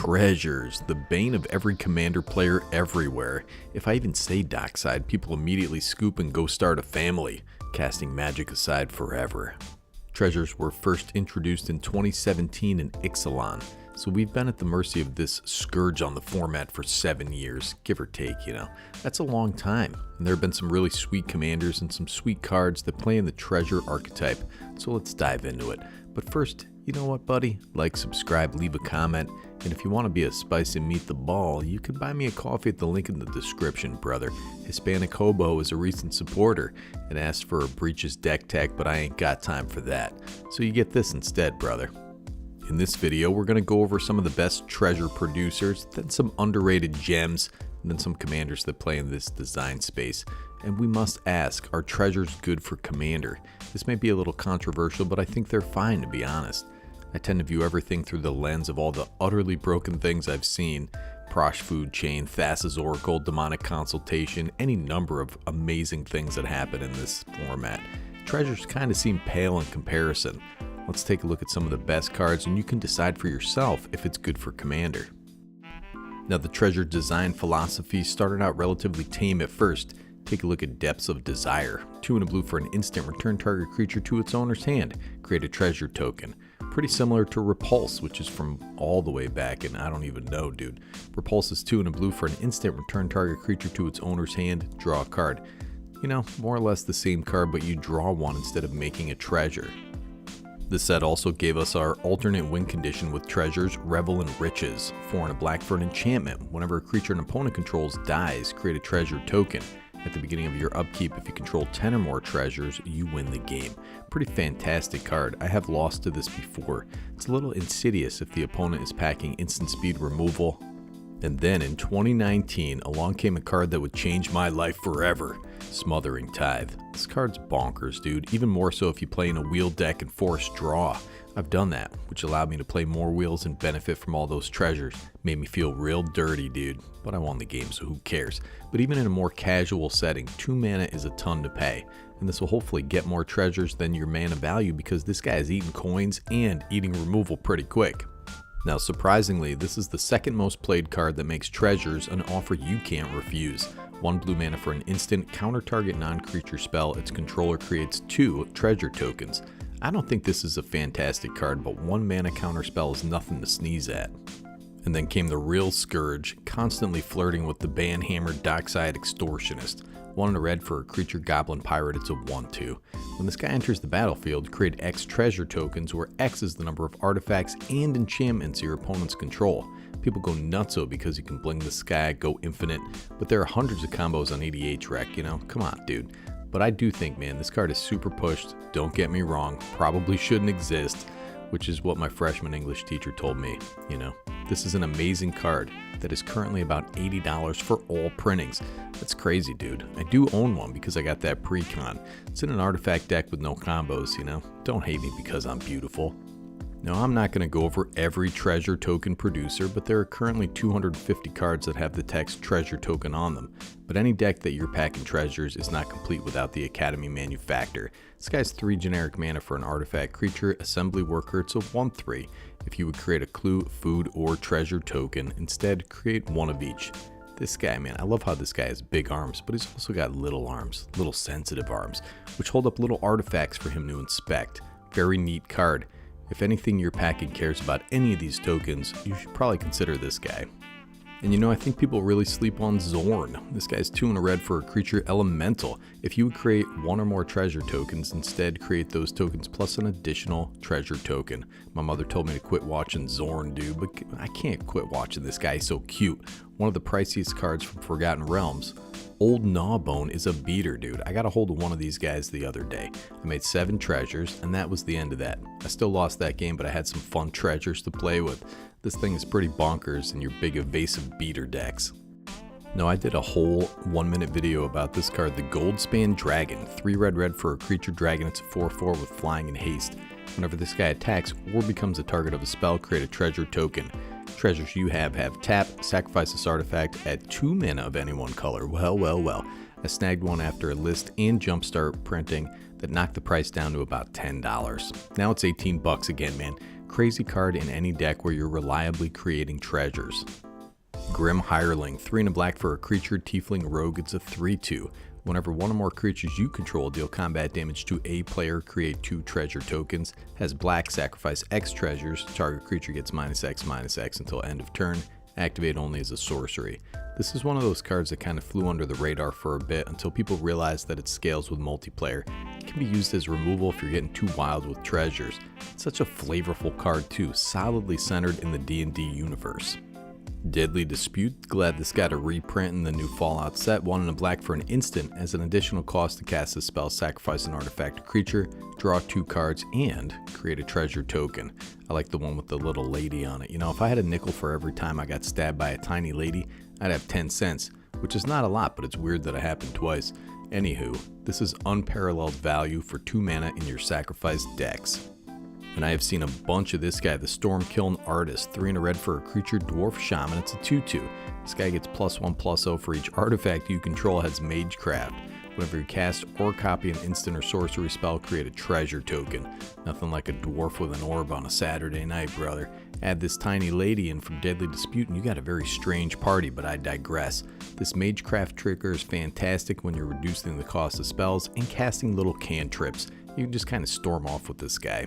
Treasures, the bane of every Commander player everywhere. If I even say dockside, people immediately scoop and go start a family, casting Magic aside forever. Treasures were first introduced in 2017 in Ixalan, so we've been at the mercy of this scourge on the format for 7 years, give or take, you know. That's a long time, and there have been some really sweet commanders and some sweet cards that play in the treasure archetype, so let's dive into it. But first, you know what, buddy? Like, subscribe, leave a comment, and if you want to be a spicy meet the ball, you can buy me a coffee at the link in the description, brother. Hispanic Hobo is a recent supporter and asked for a Breaches deck tag, but I ain't got time for that, so you get this instead, brother. In this video, we're going to go over some of the best treasure producers, then some underrated gems, and then some commanders that play in this design space. And we must ask, are treasures good for Commander? This may be a little controversial, but I think they're fine, to be honest. I tend to view everything through the lens of all the utterly broken things I've seen. Prosh Food Chain, Thassa's Oracle, Demonic Consultation, any number of amazing things that happen in this format. Treasures kind of seem pale in comparison. Let's take a look at some of the best cards and you can decide for yourself if it's good for Commander. Now, the treasure design philosophy started out relatively tame at first. Take a look at Depths of Desire. 2 and a blue for an instant, return target creature to its owner's hand. Create a treasure token. Pretty similar to Repulse, which is from all the way back, and I don't even know, dude. Repulse is 2 and a blue for an instant, return target creature to its owner's hand. Draw a card. You know, more or less the same card, but you draw one instead of making a treasure. This set also gave us our alternate win condition with treasures, Revel in Riches. 4 and a black for an enchantment. Whenever a creature an opponent controls dies, create a treasure token. At the beginning of your upkeep, if you control 10 or more treasures, you win the game. Pretty fantastic card. I have lost to this before. It's a little insidious if the opponent is packing instant speed removal. And then in 2019, along came a card that would change my life forever. Smothering Tithe. This card's bonkers, dude. Even more so if you play in a wheel deck and force draw. I've done that, which allowed me to play more wheels and benefit from all those treasures. Made me feel real dirty, dude. But I won the game, so who cares? But even in a more casual setting, 2 mana is a ton to pay. And this will hopefully get more treasures than your mana value because this guy is eating coins and eating removal pretty quick. Now, surprisingly, this is the second most played card that makes treasures an offer you can't refuse. 1 blue mana for an instant, counter target non-creature spell, its controller creates 2 treasure tokens. I don't think this is a fantastic card, but 1 mana counter spell is nothing to sneeze at. And then came the real scourge, constantly flirting with the ban-hammered dockside extortionist. 1 and a red for a creature goblin pirate, it's a 1/2. When this guy enters the battlefield, create X treasure tokens, where X is the number of artifacts and enchantments your opponents control. People go nutso because you can bling the sky, go infinite, but there are hundreds of combos on EDH Rec, you know? Come on, dude. But I do think, man, this card is super pushed. Don't get me wrong, probably shouldn't exist, which is what my freshman English teacher told me, you know. This is an amazing card that is currently about $80 for all printings. That's crazy, dude. I do own one because I got that pre-con. It's in an artifact deck with no combos, you know. Don't hate me because I'm beautiful. Now, I'm not going to go over every treasure token producer, but there are currently 250 cards that have the text treasure token on them. But any deck that you're packing treasures is not complete without the Academy Manufactor. This guy's 3 generic mana for an artifact creature, assembly worker, it's a 1/3. If you would create a clue, food, or treasure token, instead create 1 of each. This guy, man, I love how this guy has big arms, but he's also got little arms, little sensitive arms, which hold up little artifacts for him to inspect. Very neat card. If anything your packing cares about any of these tokens, you should probably consider this guy. And you know, I think people really sleep on Zorn. This guy's 2 and a red for a creature elemental. If you would create 1 or more treasure tokens, instead create those tokens plus an additional treasure token. My mother told me to quit watching Zorn, dude, but I can't quit watching this guy. He's so cute. One of the priciest cards from Forgotten Realms. Old Gnawbone is a beater, dude. I got a hold of one of these guys the other day. I made 7 treasures, and that was the end of that. I still lost that game, but I had some fun treasures to play with. This thing is pretty bonkers in your big evasive beater decks. Now, I did a whole 1-minute video about this card, the Goldspan Dragon. 3 red for a creature dragon, it's a 4/4 with flying and haste. Whenever this guy attacks or becomes the target of a spell, create a treasure token. Treasures you have tap, sacrifice this artifact, add 2 mana of any one color. Well. I snagged one after a list and jumpstart printing that knocked the price down to about $10. Now it's $18 again, man. Crazy card in any deck where you're reliably creating treasures. Grim Hireling, 3 and a black for a creature, tiefling rogue. It's a 3/2. Whenever one or more creatures you control deal combat damage to a player, create 2 treasure tokens. Has black, sacrifice X treasures. Target creature gets -X/-X until end of turn. Activate only as a sorcery. This is one of those cards that kind of flew under the radar for a bit until people realized that it scales with multiplayer. It can be used as removal if you're getting too wild with treasures. It's such a flavorful card too, solidly centered in the D&D universe. Deadly Dispute, glad this got a reprint in the new Fallout set. 1 and a black for an instant. As an additional cost to cast this spell, sacrifice an artifact creature, draw 2 cards, and create a treasure token. I like the one with the little lady on it. You know, if I had a nickel for every time I got stabbed by a tiny lady, I'd have 10 cents, which is not a lot, but it's weird that it happened twice. Anywho, this is unparalleled value for 2 mana in your sacrificed decks. And I have seen a bunch of this guy, the Stormkiln Artist, 3 and a red for a creature, dwarf shaman. It's a 2/2. This guy gets +1/+0 for each artifact you control. Has Magecraft. Whenever you cast or copy an instant or sorcery spell, create a treasure token. Nothing like a dwarf with an orb on a Saturday night, brother. Add this tiny lady in from Deadly Dispute and you got a very strange party, but I digress. This Magecraft trigger is fantastic when you're reducing the cost of spells and casting little cantrips. You can just kind of storm off with this guy.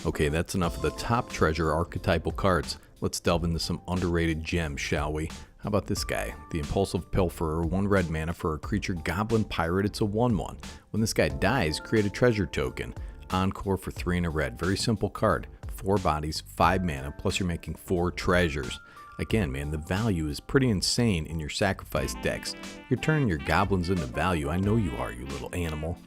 Okay, that's enough of the top treasure archetypal cards. Let's delve into some underrated gems, shall we? How about this guy? The Impulsive Pilferer, 1 red mana for a creature, Goblin Pirate. It's a 1/1. When this guy dies, create a treasure token. Encore for 3 and a red. Very simple card. 4 bodies, 5 mana, plus you're making 4 treasures. Again, man, the value is pretty insane in your sacrifice decks. You're turning your goblins into value. I know you are, you little animal.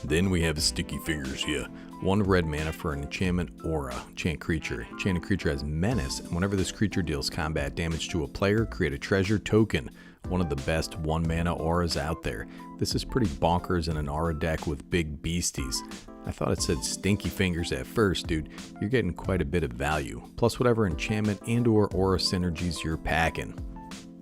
Then we have Sticky Fingers here. 1 red mana for an enchantment aura. Enchant creature. Enchanted creature has menace, and whenever this creature deals combat damage to a player, create a treasure token. One of the best 1 mana auras out there. This is pretty bonkers in an aura deck with big beasties. I thought it said Stinky Fingers at first, dude. You're getting quite a bit of value. Plus whatever enchantment and or aura synergies you're packing.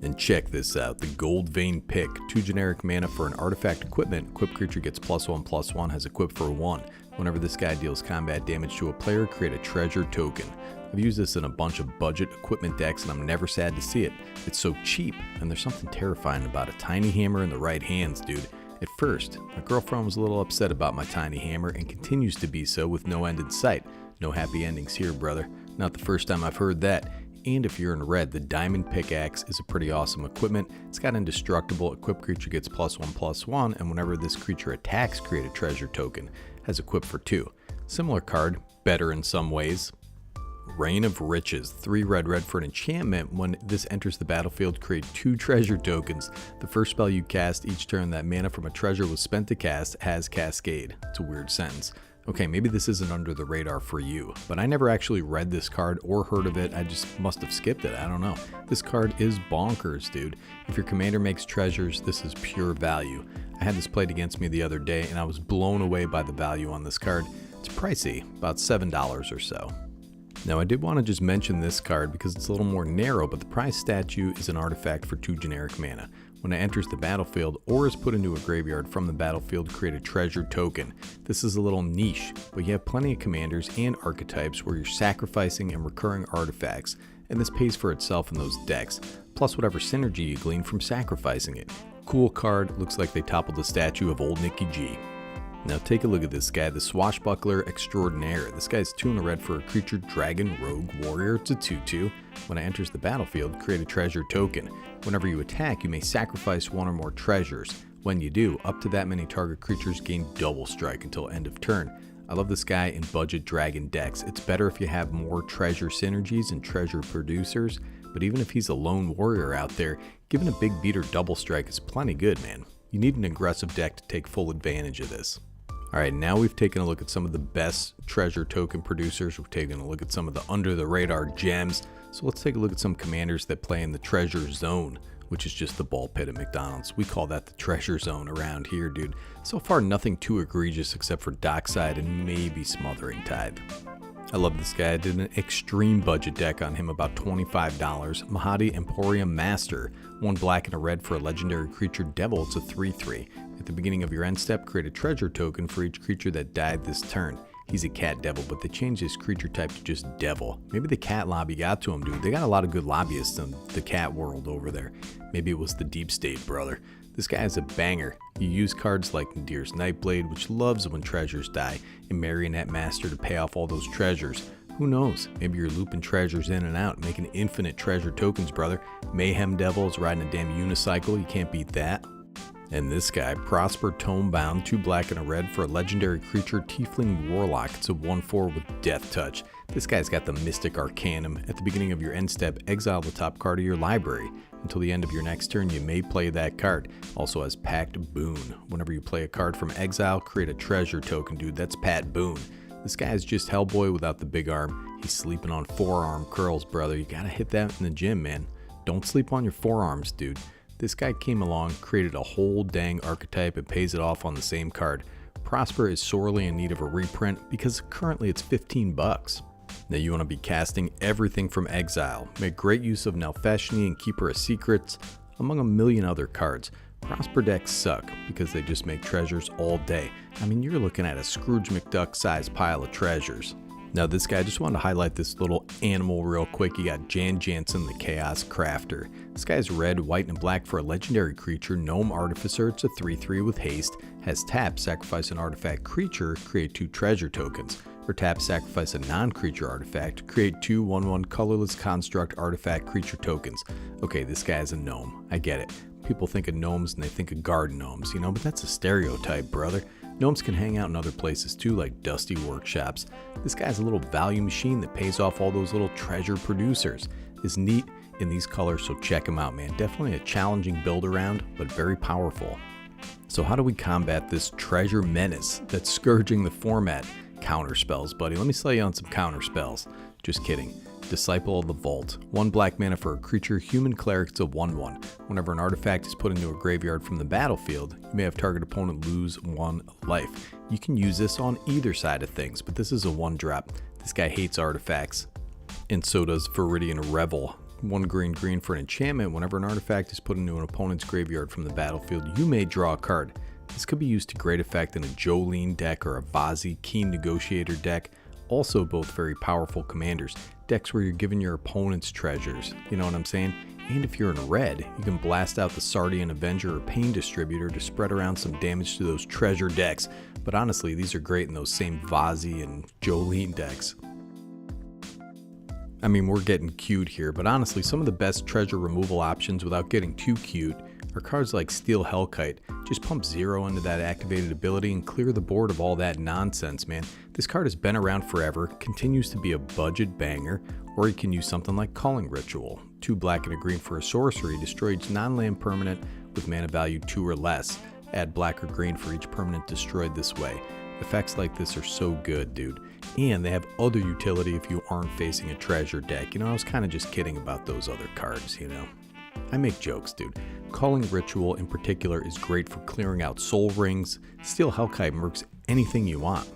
And check this out, the Gold Vein Pick, 2 generic mana for an artifact equipment. Equipped creature gets +1/+1, has equip for 1. Whenever this guy deals combat damage to a player, create a treasure token. I've used this in a bunch of budget equipment decks and I'm never sad to see it. It's so cheap, and there's something terrifying about a tiny hammer in the right hands, dude. At first, my girlfriend was a little upset about my tiny hammer and continues to be so with no end in sight. No happy endings here, brother. Not the first time I've heard that. And if you're in red, the Diamond Pickaxe is a pretty awesome equipment. It's got indestructible. Equipped creature gets +1/+1, and whenever this creature attacks, create a treasure token. Has equip for 2. Similar card, better in some ways. Reign of Riches, 3 red for an enchantment. When this enters the battlefield, create 2 treasure tokens. The first spell you cast each turn that mana from a treasure was spent to cast has Cascade. It's a weird sentence. Okay, maybe this isn't under the radar for you, but I never actually read this card or heard of it. I just must have skipped it. I don't know. This card is bonkers, dude. If your commander makes treasures, this is pure value. I had this played against me the other day and I was blown away by the value on this card. It's pricey, about $7 or so. Now I did want to just mention this card because it's a little more narrow, but the prize statue is an artifact for 2 generic mana. When it enters the battlefield or is put into a graveyard from the battlefield, create a treasure token. This is a little niche, but you have plenty of commanders and archetypes where you're sacrificing and recurring artifacts, and this pays for itself in those decks, plus whatever synergy you glean from sacrificing it. Cool card, looks like they toppled the statue of old Nicky G. Now take a look at this guy, the Swashbuckler Extraordinaire. This guy's 2 and a red for a creature, Dragon Rogue Warrior. It's a 2/2. When it enters the battlefield, create a treasure token. Whenever you attack, you may sacrifice 1 or more treasures. When you do, up to that many target creatures gain double strike until end of turn. I love this guy in budget dragon decks. It's better if you have more treasure synergies and treasure producers, but even if he's a lone warrior out there, giving a big beater double strike is plenty good, man. You need an aggressive deck to take full advantage of this. Alright, now we've taken a look at some of the best treasure token producers. We've taken a look at some of the under the radar gems. So let's take a look at some commanders that play in the treasure zone, which is just the ball pit at McDonald's. We call that the treasure zone around here, dude. So far, nothing too egregious except for Dockside and maybe Smothering Tithe. I love this guy. I did an extreme budget deck on him, about $25. Mahadi Emporium Master, 1 black and a red for a legendary creature devil. It's a 3/3. At the beginning of your end step, create a treasure token for each creature that died this turn. He's a cat devil, but they changed his creature type to just devil. Maybe the cat lobby got to him, dude. They got a lot of good lobbyists in the cat world over there. Maybe it was the deep state, brother. This guy is a banger. You use cards like Nadir's Nightblade, which loves when treasures die, and Marionette Master to pay off all those treasures. Who knows? Maybe you're looping treasures in and out, making infinite treasure tokens, brother. Mayhem Devil's riding a damn unicycle. You can't beat that. And this guy, Prosper Tomebound, 2 black and a red for a legendary creature, Tiefling Warlock. It's a 1/4 with Death Touch. This guy's got the Mystic Arcanum. At the beginning of your end step, exile the top card of your library. Until the end of your next turn, you may play that card. Also has Pact Boon. Whenever you play a card from exile, create a treasure token, dude. That's Pat Boon. This guy is just Hellboy without the big arm. He's sleeping on forearm curls, brother. You gotta hit that in the gym, man. Don't sleep on your forearms, dude. This guy came along, created a whole dang archetype, and pays it off on the same card. Prosper is sorely in need of a reprint because currently it's 15 bucks. Now you want to be casting everything from exile. Make great use of Nalfeshni and Keeper of Secrets, among a million other cards. Prosper decks suck because they just make treasures all day. I mean, you're looking at a Scrooge McDuck sized pile of treasures. Now this guy, I just wanted to highlight this little animal real quick. You got Jan Jansen, the Chaos Crafter. This guy's red, white, and black for a legendary creature, Gnome Artificer. It's a 3/3 with haste. Has tap, sacrifice an artifact creature, create 2 treasure tokens. Or tap, sacrifice a non-creature artifact, create 2 1/1 colorless construct artifact creature tokens. Okay, this guy is a gnome. I get it. People think of gnomes and they think of garden gnomes, you know, but that's a stereotype, brother. Gnomes can hang out in other places too, like dusty workshops. This guy's a little value machine that pays off all those little treasure producers. Is neat in these colors, so check him out, man. Definitely a challenging build around, but very powerful. So how do we combat this treasure menace that's scourging the format? Counter spells, buddy. Let me sell you on some counter spells. Just kidding. Disciple of the Vault. 1 black mana for a creature, human cleric. It's a 1/1. Whenever an artifact is put into a graveyard from the battlefield, you may have target opponent lose 1 life. You can use this on either side of things, but this is a 1-drop. This guy hates artifacts, and so does Viridian Revel. 1 green for an enchantment. Whenever an artifact is put into an opponent's graveyard from the battlefield, you may draw a card. This could be used to great effect in a Jolene deck or a Vazi Keen Negotiator deck. Also both very powerful commanders. Decks where you're giving your opponents treasures, you know what I'm saying? And if you're in red, you can blast out the Sardian Avenger or Pain Distributor to spread around some damage to those treasure decks. But honestly, these are great in those same Vazi and Jolene decks. I mean, we're getting cute here, but honestly, some of the best treasure removal options without getting too cute are cards like Steel Hellkite. Just pump 0 into that activated ability and clear the board of all that nonsense, man. This card has been around forever, continues to be a budget banger, or you can use something like Calling Ritual. 2 black and a green for a sorcery, destroy each non-land permanent with mana value 2 or less. Add black or green for each permanent destroyed this way. Effects like this are so good, dude. And they have other utility if you aren't facing a treasure deck. You know, I was kind of just kidding about those other cards, you know. I make jokes, dude. Calling Ritual in particular is great for clearing out soul rings. Steel Hellkite works anything you want.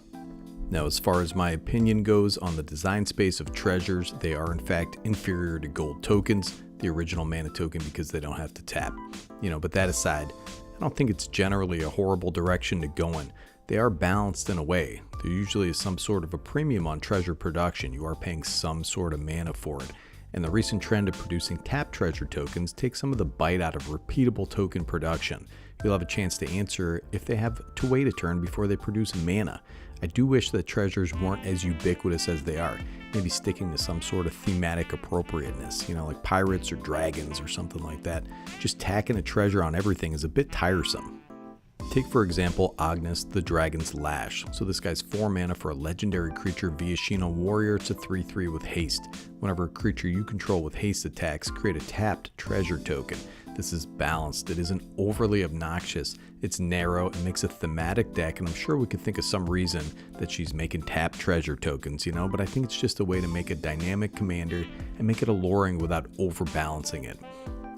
Now, as far as my opinion goes on the design space of treasures, they are in fact inferior to gold tokens, the original mana token, because they don't have to tap. You know, but that aside, I don't think it's generally a horrible direction to go in. They are balanced in a way. There usually is some sort of a premium on treasure production. You are paying some sort of mana for it. And the recent trend of producing tap treasure tokens takes some of the bite out of repeatable token production. You'll have a chance to answer if they have to wait a turn before they produce mana. I do wish that treasures weren't as ubiquitous as they are, maybe sticking to some sort of thematic appropriateness, you know, like pirates or dragons or something like that. Just tacking a treasure on everything is a bit tiresome. Take for example Agnes the Dragon's Lash. So this guy's 4 mana for a legendary creature Viashino Warrior. It's a 3/3 with haste. Whenever a creature you control with haste attacks, create a tapped treasure token. This is balanced. It isn't overly obnoxious. It's narrow. It makes a thematic deck, and I'm sure we could think of some reason that she's making tapped treasure tokens, you know, but I think it's just a way to make a dynamic commander and make it alluring without overbalancing it.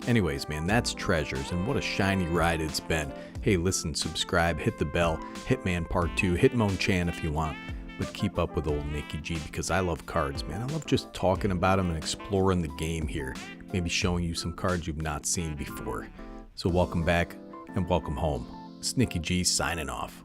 Anyways, man, that's treasures, and what a shiny ride it's been. Hey, listen, subscribe, hit the bell, Hitman Part 2, hit Mon-chan if you want, but keep up with old Nikki G because I love cards, man. I love just talking about them and exploring the game here, maybe showing you some cards you've not seen before. So welcome back and welcome home. It's Nikki G signing off.